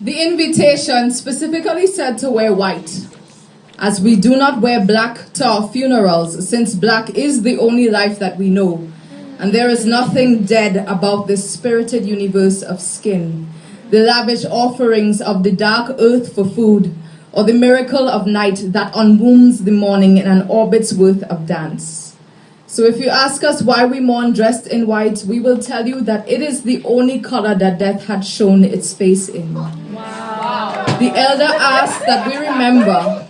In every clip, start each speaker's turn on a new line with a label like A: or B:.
A: The invitation specifically said to wear white, as we do not wear black to our funerals, since black is the only life that we know. And there is nothing dead about this spirited universe of skin, the lavish offerings of the dark earth for food, or the miracle of night that unwombs the morning in an orbit's worth of dance. So if you ask us why we mourn dressed in white, we will tell you that it is the only color that death had shown its face in. Wow. The elder asked that we remember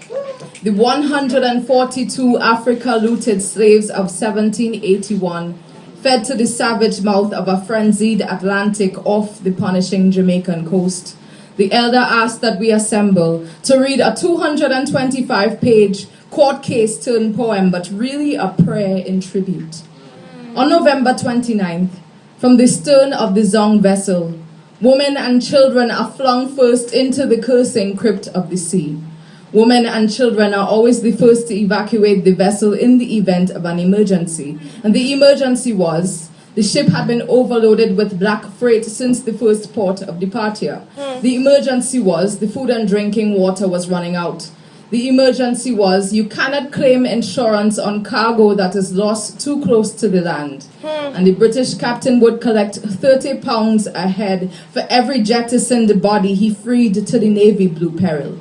A: the 142 Africa-looted slaves of 1781 fed to the savage mouth of a frenzied Atlantic off the punishing Jamaican coast. The elder asked that we assemble to read a 225-page court case turned poem, but really a prayer in tribute. On November 29th, from the stern of the Zong vessel, women and children are flung first into the cursing crypt of the sea. Women and children are always the first to evacuate the vessel in the event of an emergency. And the emergency was, the ship had been overloaded with black freight since the first port of departure. The emergency was, the food and drinking water was running out. The emergency was, you cannot claim insurance on cargo that is lost too close to the land. And the British captain would collect £30 a head for every jettisoned body he freed to the Navy Blue Peril.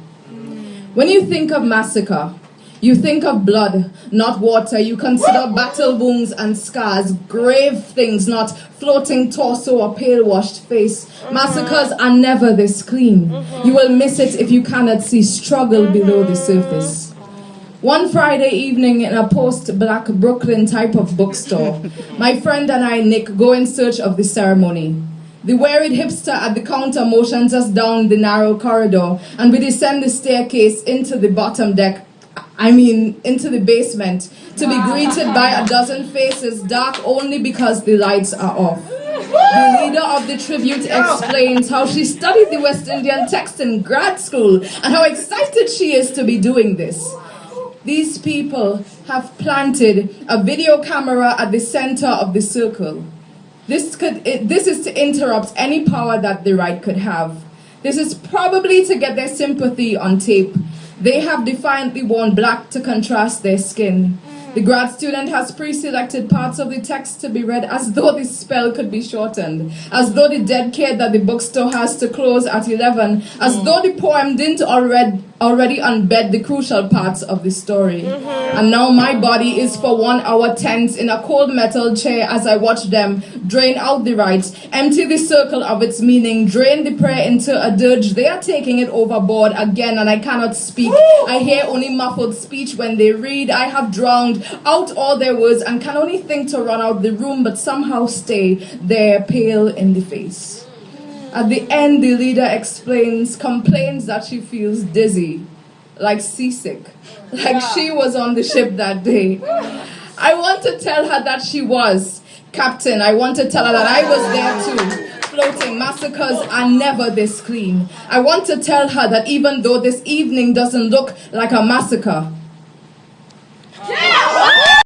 A: When you think of massacre, you think of blood, not water. You consider battle wounds and scars, grave things, not floating torso or pale-washed face. Massacres are never this clean. You will miss it if you cannot see struggle below the surface. One Friday evening in a post-black Brooklyn type of bookstore, my friend and I, Nick, go in search of the ceremony. The wearied hipster at the counter motions us down the narrow corridor, and we descend the staircase into the bottom deck, into the basement, to be greeted by a dozen faces, dark only because the lights are off. The leader of the tribute explains how she studied the West Indian text in grad school and how excited she is to be doing this. These people have planted a video camera at the center of the circle. This is to interrupt any power that the right could have. This is probably to get their sympathy on tape. They have defiantly worn black to contrast their skin. The grad student has pre-selected parts of the text to be read as though the spell could be shortened, as though the dead kid that the bookstore has to close at 11, as though the poem didn't already embed the crucial parts of the story. And now my body is for 1 hour tense in a cold metal chair as I watch them drain out the rites, empty the circle of its meaning, drain the prayer into a dirge. They are taking it overboard again, and I cannot speak. I hear only muffled speech when they read. I have drowned out all their words and can only think to run out the room, but somehow stay there, pale in the face. At the end, the leader complains that she feels dizzy, like seasick, like she was on the ship that day. I want to tell her that she was. Captain, I want to tell her that I was there too. Floating, massacres are never this clean. I want to tell her that even though this evening doesn't look like a massacre,